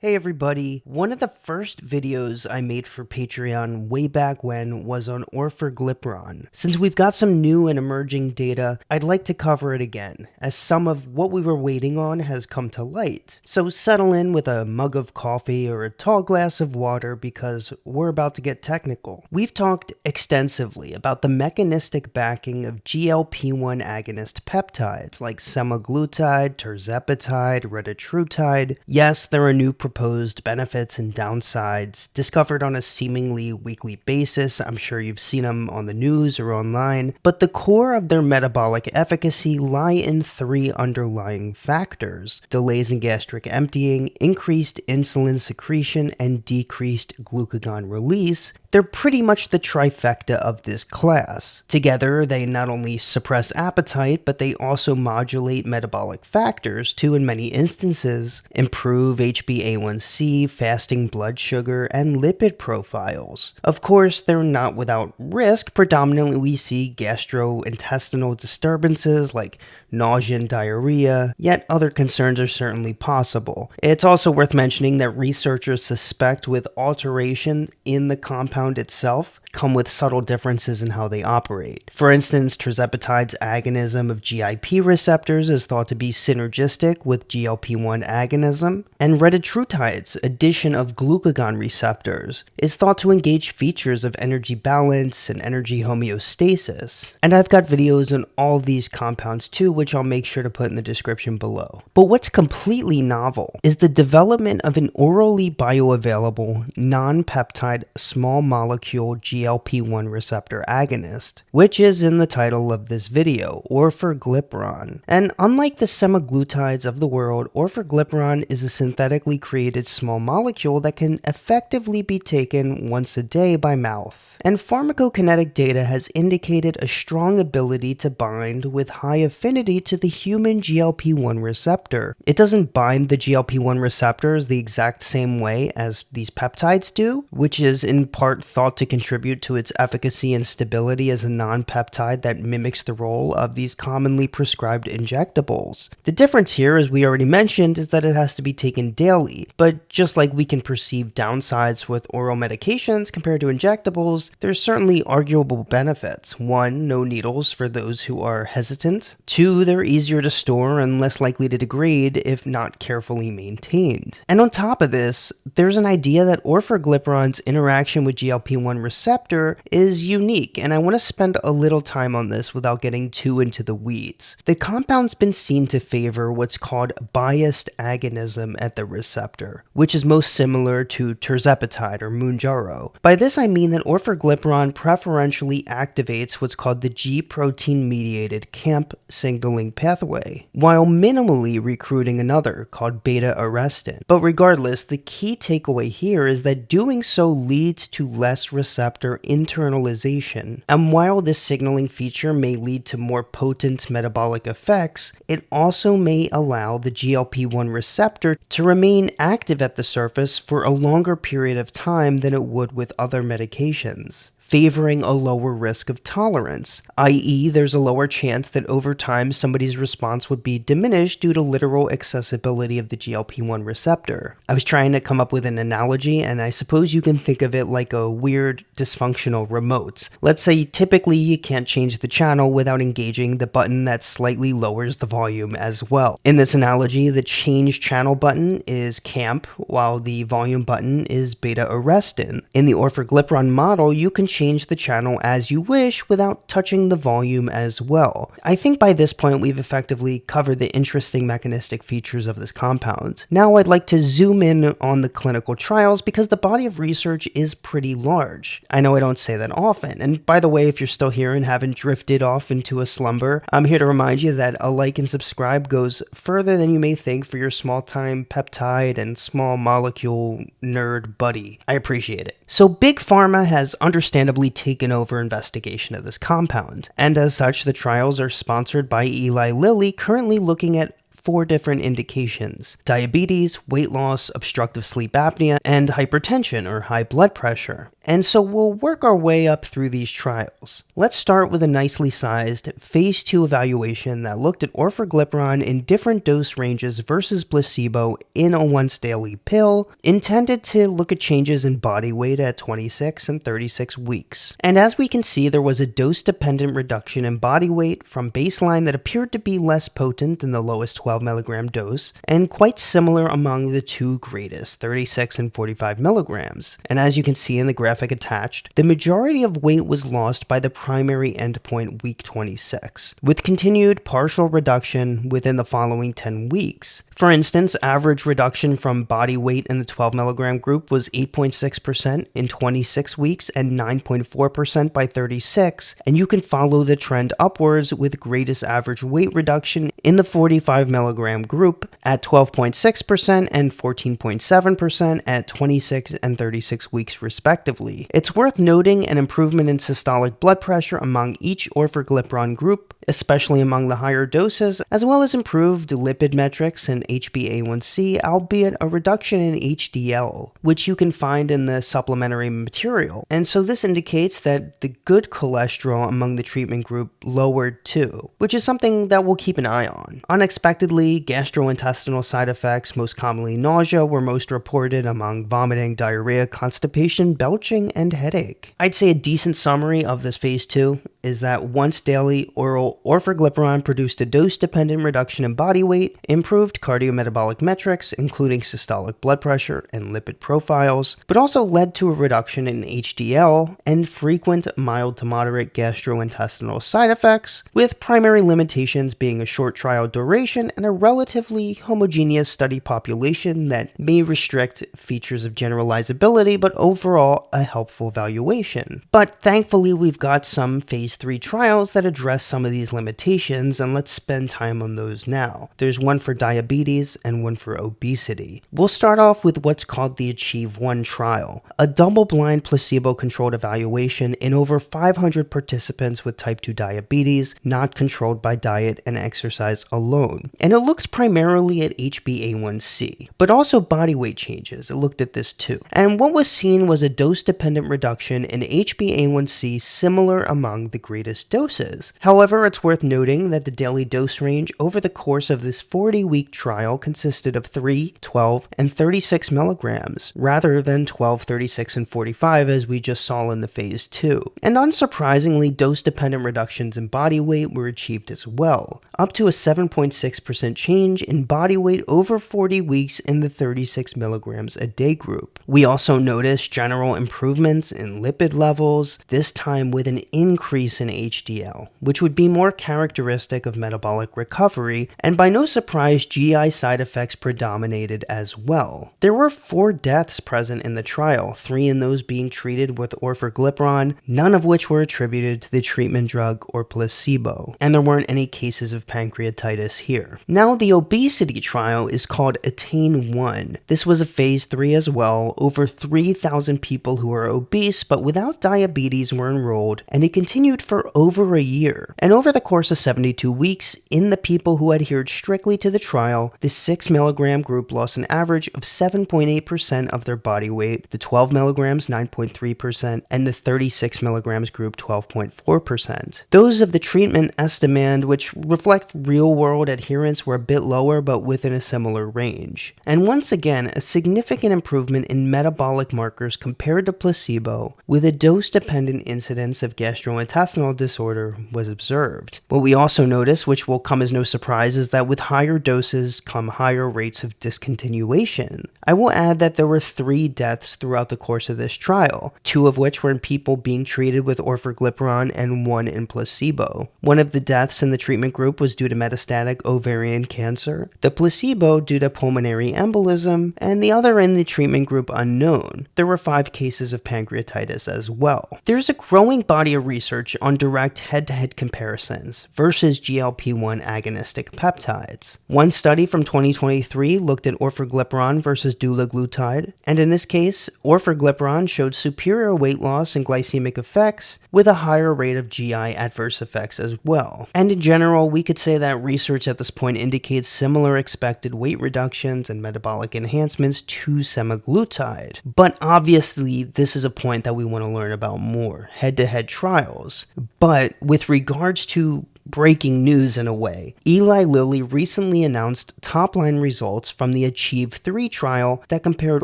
Hey everybody, one of the first videos I made for Patreon way back when was on Orforglipron. Since we've got some new and emerging data, I'd like to cover it again, as some of what we were waiting on has come to light. So settle in with a mug of coffee or a tall glass of water because we're about to get technical. We've talked extensively about the mechanistic backing of GLP-1 agonist peptides like Semaglutide, Tirzepatide, Retatrutide. Yes, there are new proposed benefits and downsides discovered on a seemingly weekly basis. I'm sure you've seen them on the news or online, but the core of their metabolic efficacy lie in three underlying factors: delays in gastric emptying, increased insulin secretion, and decreased glucagon release. They're pretty much the trifecta of this class. Together, they not only suppress appetite, but they also modulate metabolic factors to, in many instances, improve HbA1c, fasting blood sugar, and lipid profiles. Of course, they're not without risk. Predominantly, we see gastrointestinal disturbances like nausea and diarrhea, yet other concerns are certainly possible. It's also worth mentioning that researchers suspect with alteration in the compound itself come with subtle differences in how they operate. For instance, Tirzepatide's agonism of GIP receptors is thought to be synergistic with GLP-1 agonism, and Retatrutide's addition of glucagon receptors is thought to engage features of energy balance and energy homeostasis. And I've got videos on all of these compounds too, which I'll make sure to put in the description below. But what's completely novel is the development of an orally bioavailable, non-peptide, small molecule GLP-1 receptor agonist, which is in the title of this video, Orforglipron. And unlike the semaglutides of the world, Orforglipron is a synthetically created small molecule that can effectively be taken once a day by mouth. And pharmacokinetic data has indicated a strong ability to bind with high affinity to the human GLP-1 receptor. It doesn't bind the GLP-1 receptors the exact same way as these peptides do, which is in part thought to contribute to its efficacy and stability as a non-peptide that mimics the role of these commonly prescribed injectables. The difference here, as we already mentioned, is that it has to be taken daily, but just like we can perceive downsides with oral medications compared to injectables, there's certainly arguable benefits. 1, no needles for those who are hesitant. 2, they're easier to store and less likely to degrade if not carefully maintained. And on top of this, there's an idea that Orforglipron's interaction with GLP-1 receptor is unique, and I want to spend a little time on this without getting too into the weeds. The compound's been seen to favor what's called biased agonism at the receptor, which is most similar to Tirzepatide or Mounjaro. By this I mean that Orforglipron preferentially activates what's called the G protein-mediated CAMP signaling pathway, while minimally recruiting another called beta-arrestin. But regardless, the key takeaway here is that doing so leads to less receptor internalization, and while this signaling feature may lead to more potent metabolic effects, it also may allow the GLP-1 receptor to remain active at the surface for a longer period of time than it would with other medications, favoring a lower risk of tolerance, i.e. there's a lower chance that over time somebody's response would be diminished due to literal accessibility of the GLP-1 receptor. I was trying to come up with an analogy, and I suppose you can think of it like a weird dysfunctional remote. Let's say typically you can't change the channel without engaging the button that slightly lowers the volume as well. In this analogy, the change channel button is CAMP, while the volume button is beta-arrestin. In the Orforglipron model, you can change the channel as you wish without touching the volume as well. I think by this point we've effectively covered the interesting mechanistic features of this compound. Now I'd like to zoom in on the clinical trials because the body of research is pretty large. I know I don't say that often, and by the way, if you're still here and haven't drifted off into a slumber, I'm here to remind you that a like and subscribe goes further than you may think for your small-time peptide and small molecule nerd buddy. I appreciate it. So Big Pharma has understandably taken over investigation of this compound, and as such, the trials are sponsored by Eli Lilly, currently looking at 4 different indications: diabetes, weight loss, obstructive sleep apnea, and hypertension or high blood pressure. And so we'll work our way up through these trials. Let's start with a nicely sized phase 2 evaluation that looked at orforglipron in different dose ranges versus placebo in a once daily pill, intended to look at changes in body weight at 26 and 36 weeks. And as we can see, there was a dose-dependent reduction in body weight from baseline that appeared to be less potent than the lowest 12 milligram dose, and quite similar among the two greatest, 36 and 45 milligrams. And as you can see in the graphic attached, the majority of weight was lost by the primary endpoint week 26, with continued partial reduction within the following 10 weeks. For instance, average reduction from body weight in the 12 milligram group was 8.6% in 26 weeks and 9.4% by 36, and you can follow the trend upwards with greatest average weight reduction in the 45 milligram group at 12.6% and 14.7% at 26 and 36 weeks respectively. It's worth noting an improvement in systolic blood pressure among each orforglipron group, especially among the higher doses, as well as improved lipid metrics and HbA1c, albeit a reduction in HDL, which you can find in the supplementary material. And so this indicates that the good cholesterol among the treatment group lowered too, which is something that we'll keep an eye on. Unexpectedly, gastrointestinal side effects, most commonly nausea, were most reported among vomiting, diarrhea, constipation, belching, and headache. I'd say a decent summary of this phase 2 is that once daily oral orforglipron produced a dose-dependent reduction in body weight, improved cardiometabolic metrics, including systolic blood pressure and lipid profiles, but also led to a reduction in HDL and frequent mild to moderate gastrointestinal side effects, with primary limitations being a short trial duration and a relatively homogeneous study population that may restrict features of generalizability, but overall a helpful evaluation. But thankfully, we've got some phase 3 trials that address some of these limitations, and let's spend time on those now. There's one for diabetes and one for obesity. We'll start off with what's called the Achieve-1 trial, a double-blind placebo-controlled evaluation in over 500 participants with type 2 diabetes, not controlled by diet and exercise alone. And it looks primarily at HbA1c, but also body weight changes. It looked at this too. And what was seen was a dose-dependent reduction in HbA1c similar among the greatest doses. However, it's worth noting that the daily dose range over the course of this 40-week trial consisted of 3, 12, and 36 milligrams, rather than 12, 36, and 45 as we just saw in the phase 2. And unsurprisingly, dose-dependent reductions in body weight were achieved as well, up to a 7.6% change in body weight over 40 weeks in the 36 milligrams a day group. We also noticed general improvements in lipid levels, this time with an increase in HDL, which would be more characteristic of metabolic recovery, and by no surprise, GI side effects predominated as well. There were 4 deaths present in the trial, 3 in those being treated with orforglipron, none of which were attributed to the treatment drug or placebo, and there weren't any cases of pancreatitis here. Now, the obesity trial is called Attain-1. This was a phase 3 as well. Over 3,000 people who were obese but without diabetes were enrolled, and it continued for over a year. And over the course of 72 weeks, in the people who adhered strictly to the trial, the 6 milligram group lost an average of 7.8% of their body weight, the 12 milligrams 9.3%, and the 36 milligrams group 12.4%. Those of the treatment estimand, which reflect real-world adherence, were a bit lower but within a similar range. And once again, a significant improvement in metabolic markers compared to placebo, with a dose-dependent incidence of gastrointestinal disorder was observed. What we also noticed, which will come as no surprise, is that with higher doses come higher rates of discontinuation. I will add that there were 3 deaths throughout the course of this trial, 2 of which were in people being treated with orforglipron and 1 in placebo. One of the deaths in the treatment group was due to metastatic ovarian cancer, the placebo due to pulmonary embolism, and the other in the treatment group unknown. There were 5 cases of pancreatitis as well. There's a growing body of research on direct head-to-head comparisons versus GLP-1 agonistic peptides. One study from 2023 looked at orforglipron versus dulaglutide, and in this case, orforglipron showed superior weight loss and glycemic effects with a higher rate of GI adverse effects as well. And in general, we could say that research at this point point indicates similar expected weight reductions and metabolic enhancements to semaglutide. But obviously, this is a point that we want to learn about more, head-to-head trials. But with regards to breaking news in a way, Eli Lilly recently announced top-line results from the ACHIEVE-3 trial that compared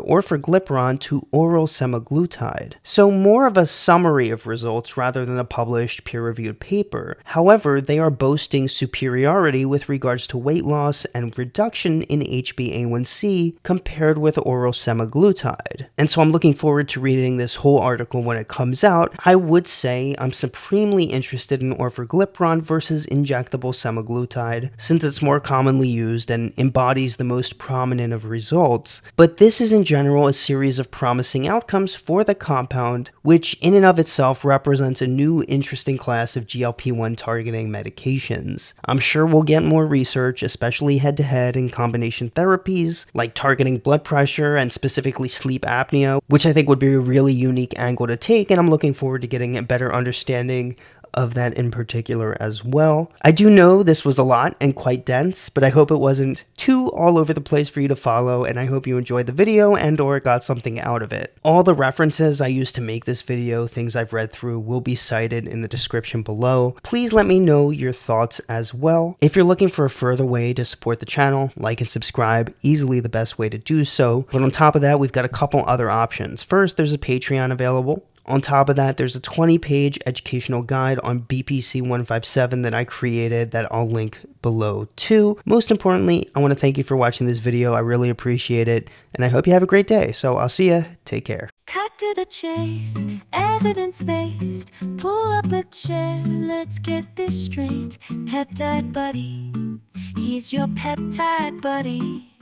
Orforglipron to oral semaglutide. So more of a summary of results rather than a published peer-reviewed paper. However, they are boasting superiority with regards to weight loss and reduction in HbA1c compared with oral semaglutide. And so I'm looking forward to reading this whole article when it comes out. I would say I'm supremely interested in Orforglipron versus injectable semaglutide, since it's more commonly used and embodies the most prominent of results. But this is in general a series of promising outcomes for the compound, which in and of itself represents a new interesting class of GLP-1 targeting medications. I'm sure we'll get more research, especially head-to-head and combination therapies, like targeting blood pressure and specifically sleep apnea, which I think would be a really unique angle to take, and I'm looking forward to getting a better understanding of that in particular as well. I do know this was a lot and quite dense, but I hope it wasn't too all over the place for you to follow, and I hope you enjoyed the video and or got something out of it. All the references I used to make this video, things I've read through, will be cited in the description below. Please let me know your thoughts as well. If you're looking for a further way to support the channel, like and subscribe, easily the best way to do so. But on top of that, we've got a couple other options. First, there's a Patreon available. On top of that, there's a 20-page educational guide on BPC 157 that I created that I'll link below too. Most importantly, I want to thank you for watching this video. I really appreciate it, and I hope you have a great day. So I'll see ya. Take care. Cut to the chase, evidence-based. Pull up a chair, let's get this straight. Peptide buddy, he's your peptide buddy.